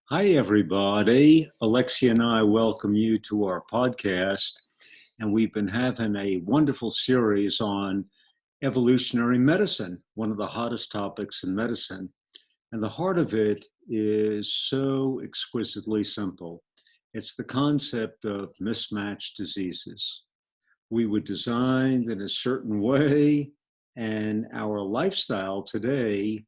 Hi, everybody. Alexia and I welcome you to our podcast. And we've been having a wonderful series on evolutionary medicine, one of the hottest topics in medicine. And the heart of it is so exquisitely simple. It's the concept of mismatch diseases. We were designed in a certain way, and our lifestyle today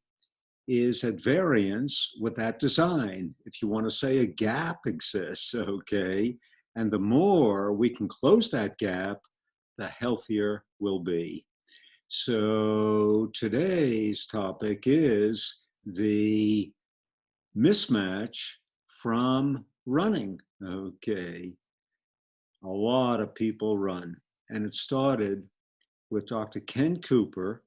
is at variance with that design. If you want to say a gap exists, okay, and the more we can close that gap, the healthier we'll be. So today's topic is the mismatch from running. Okay, a lot of people run, and it started with Dr. Ken Cooper,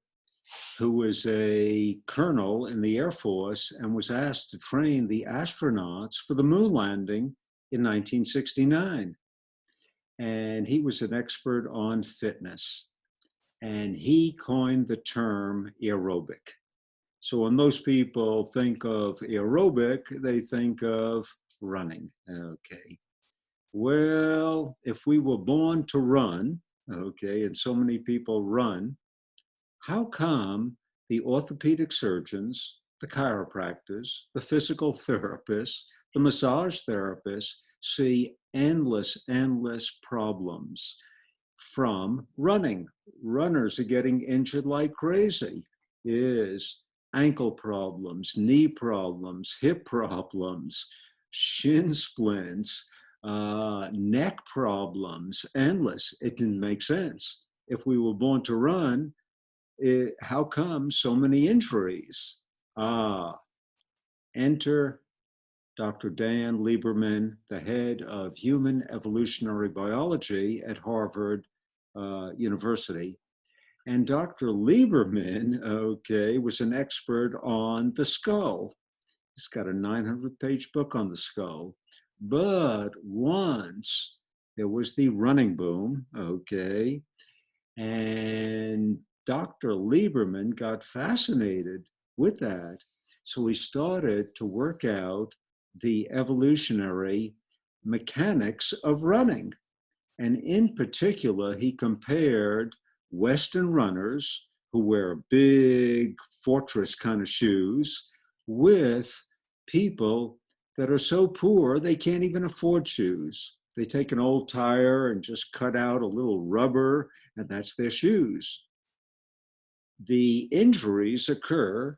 who was a colonel in the Air Force and was asked to train the astronauts for the moon landing in 1969. And he was an expert on fitness. And he coined the term aerobic. So when most people think of aerobic, they think of running. Okay. Well, if we were born to run, okay, and so many people run, how come the orthopedic surgeons, the chiropractors, the physical therapists, the massage therapists see endless problems from running? Runners are getting injured like crazy. Is ankle problems, knee problems, hip problems, shin splints, neck problems, endless. It didn't make sense. If we were born to run, how come so many injuries? Enter Dr. Dan Lieberman, the head of human evolutionary biology at Harvard University. And Dr. Lieberman, okay, was an expert on the skull. He's got a 900-page book on the skull. But once there was the running boom, okay, and Dr. Lieberman got fascinated with that. So he started to work out the evolutionary mechanics of running. And in particular, he compared Western runners who wear big fortress kind of shoes with people that are so poor they can't even afford shoes. They take an old tire and just cut out a little rubber, and that's their shoes. The injuries occur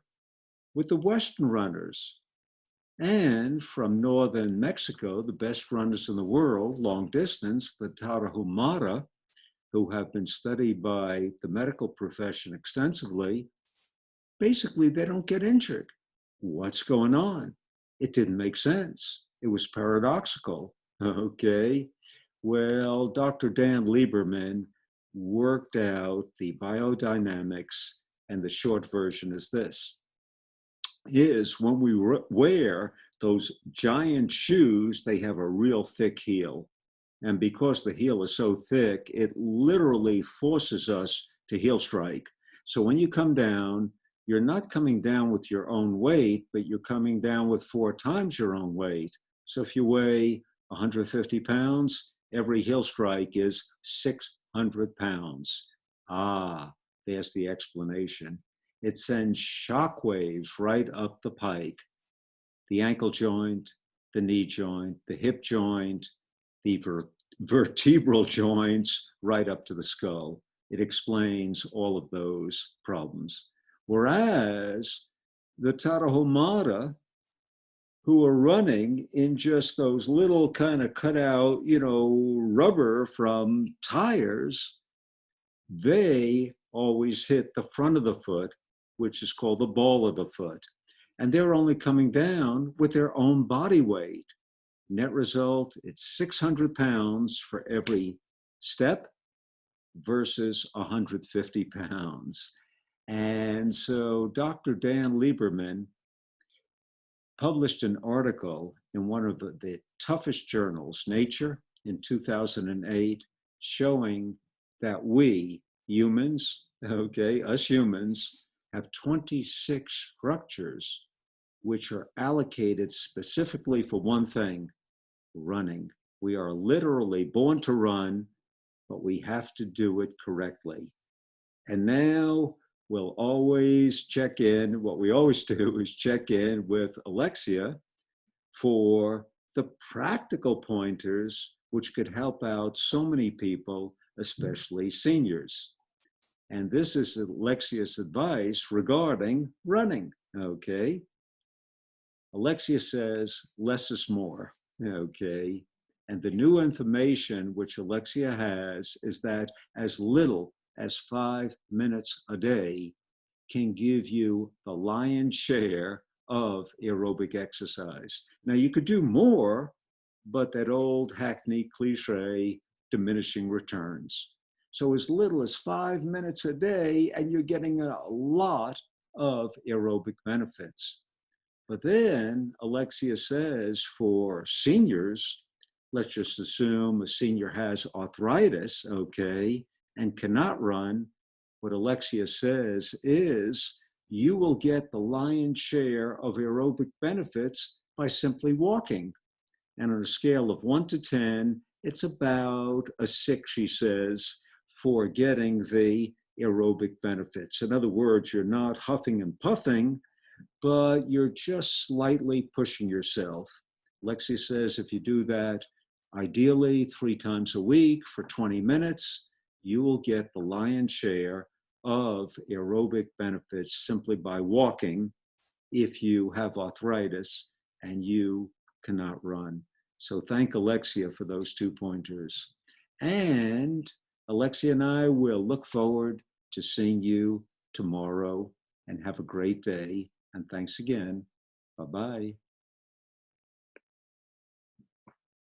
with the Western runners. And from northern Mexico, the best runners in the world, long distance, the Tarahumara, who have been studied by the medical profession extensively, basically they don't get injured. What's going on? It didn't make sense. It was paradoxical. Okay. Well, Dr. Dan Lieberman worked out the biodynamics, and the short version is this: is when we wear those giant shoes, they have a real thick heel. And because the heel is so thick, it literally forces us to heel strike. So when you come down, you're not coming down with your own weight, but you're coming down with 4 times your own weight. So if you weigh 150 pounds, every heel strike is 600 pounds. There's the explanation. It sends shock waves right up the pike. The ankle joint, the knee joint, the hip joint, the vertebral joints, right up to the skull. It explains all of those problems. Whereas the Tarahumara, who are running in just those little kind of cutout, rubber from tires, they always hit the front of the foot, which is called the ball of the foot. And they're only coming down with their own body weight. Net result, it's 600 pounds for every step versus 150 pounds. And so Dr. Dan Lieberman published an article in one of the toughest journals, Nature, in 2008, showing that we humans, okay, us humans, have 26 structures which are allocated specifically for one thing, running. We are literally born to run, but we have to do it correctly. And now we'll always check in. What we always do is check in with Alexia for the practical pointers, which could help out so many people, especially seniors. And this is Alexia's advice regarding running. Okay. Alexia says less is more. Okay. And the new information which Alexia has is that as little as 5 minutes a day can give you the lion's share of aerobic exercise. Now, you could do more, but that old hackneyed cliche, diminishing returns. So, as little as 5 minutes a day, and you're getting a lot of aerobic benefits. But then Alexia says for seniors, let's just assume a senior has arthritis, okay, and cannot run. What Alexia says is you will get the lion's share of aerobic benefits by simply walking. And on a scale of 1 to 10, it's about a 6, she says, for getting the aerobic benefits. In other words, you're not huffing and puffing, but you're just slightly pushing yourself. Alexia says if you do that, ideally 3 times a week for 20 minutes, you will get the lion's share of aerobic benefits simply by walking if you have arthritis and you cannot run. So thank Alexia for those 2 pointers. And Alexia and I will look forward to seeing you tomorrow, and have a great day. And thanks again. Bye-bye.